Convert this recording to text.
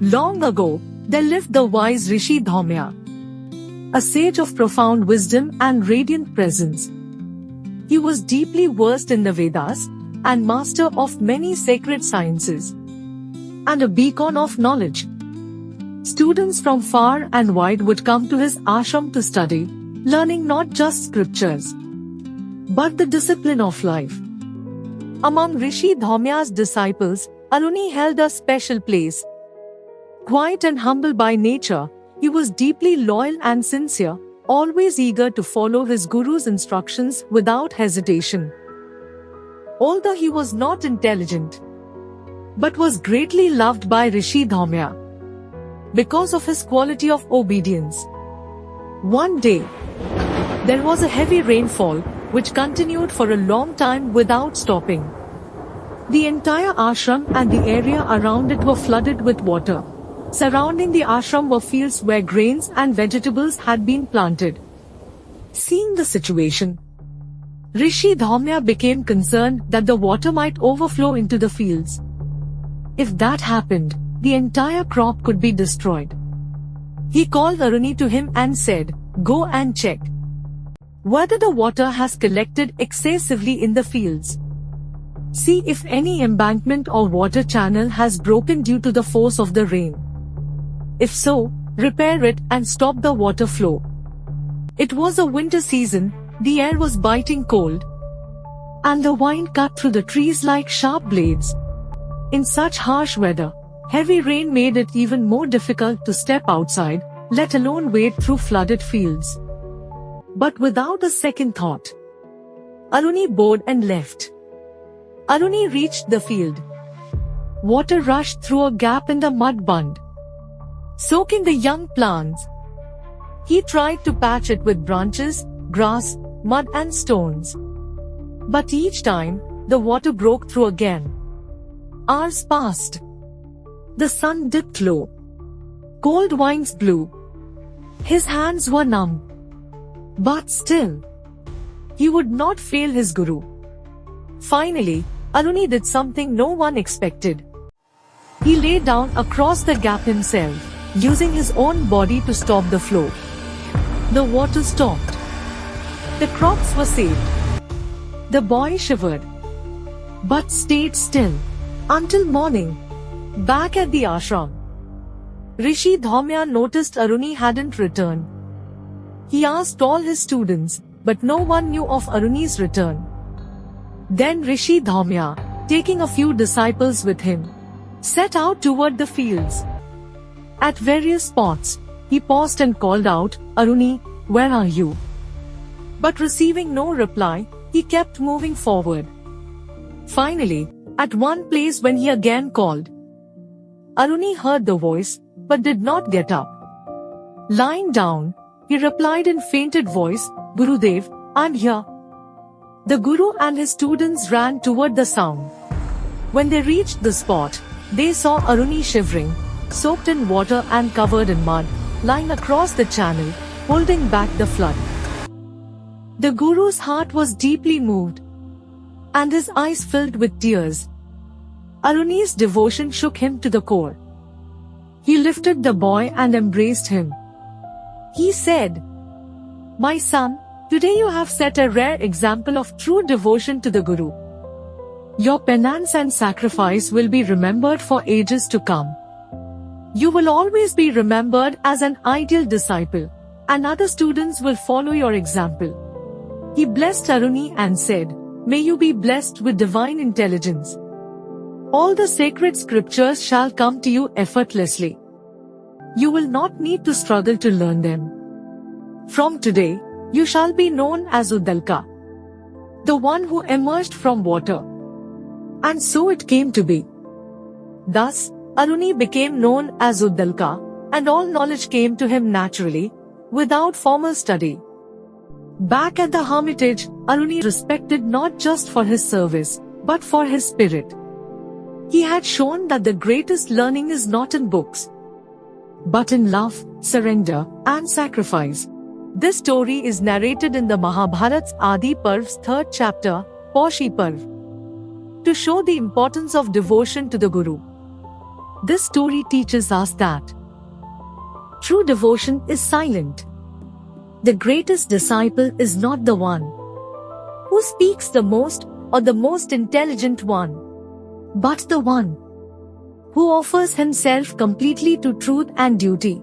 Long ago, there lived the wise Rishi Dhaumya, a sage of profound wisdom and radiant presence. He was deeply versed in the Vedas and master of many sacred sciences, and a beacon of knowledge. Students from far and wide would come to his ashram to study, learning not just scriptures, but the discipline of life. Among Rishi Dhaumya's disciples, Aruni held a special place. Quiet and humble by nature, he was deeply loyal and sincere, always eager to follow his guru's instructions without hesitation. Although he was not intelligent, but was greatly loved by Rishi Dhaumya because of his quality of obedience. One day, there was a heavy rainfall which continued for a long time without stopping. The entire ashram and the area around it were flooded with water. Surrounding the ashram were fields where grains and vegetables had been planted. Seeing the situation, Rishi Dhaumya became concerned that the water might overflow into the fields. If that happened, the entire crop could be destroyed. He called Aruni to him and said, "Go and check whether the water has collected excessively in the fields. See if any embankment or water channel has broken due to the force of the rain. If so, repair it and stop the water flow." It was a winter season, the air was biting cold, and the wind cut through the trees like sharp blades. In such harsh weather, heavy rain made it even more difficult to step outside, let alone wade through flooded fields. But without a second thought, Aruni bowed and left. Aruni reached the field. Water rushed through a gap in the mud bund, soaking the young plants. He tried to patch it with branches, grass, mud and stones. But each time, the water broke through again. Hours passed. The sun dipped low. Cold winds blew. His hands were numb. But still, he would not fail his guru. Finally, Aruni did something no one expected. He lay down across the gap himself, using his own body to stop the flow. The water stopped. The crops were saved. The boy shivered, but stayed still until morning. Back at the ashram, Rishi Dhaumya noticed Aruni hadn't returned. He asked all his students, but no one knew of Aruni's return. Then Rishi Dhaumya, taking a few disciples with him, set out toward the fields. At various spots, he paused and called out, "Aruni, where are you?" But receiving no reply, he kept moving forward. Finally, at one place when he again called, Aruni heard the voice, but did not get up. Lying down, he replied in fainted voice, "Gurudev, I'm here." The Guru and his students ran toward the sound. When they reached the spot, they saw Aruni shivering, soaked in water and covered in mud, lying across the channel, holding back the flood. The Guru's heart was deeply moved, and his eyes filled with tears. Aruni's devotion shook him to the core. He lifted the boy and embraced him. He said, "My son, today you have set a rare example of true devotion to the Guru. Your penance and sacrifice will be remembered for ages to come. You will always be remembered as an ideal disciple, and other students will follow your example." He blessed Aruni and said, "May you be blessed with divine intelligence. All the sacred scriptures shall come to you effortlessly. You will not need to struggle to learn them. From today, you shall be known as Uddalaka, the one who emerged from water." And so it came to be. Thus, Aruni became known as Uddalaka, and all knowledge came to him naturally, without formal study. Back at the hermitage, Aruni respected not just for his service, but for his spirit. He had shown that the greatest learning is not in books, but in love, surrender, and sacrifice. This story is narrated in the Mahabharata's Adi Parva's 3rd chapter, Paushy Parva, to show the importance of devotion to the Guru. This story teaches us that true devotion is silent. The greatest disciple is not the one who speaks the most or the most intelligent one, but the one who offers himself completely to truth and duty.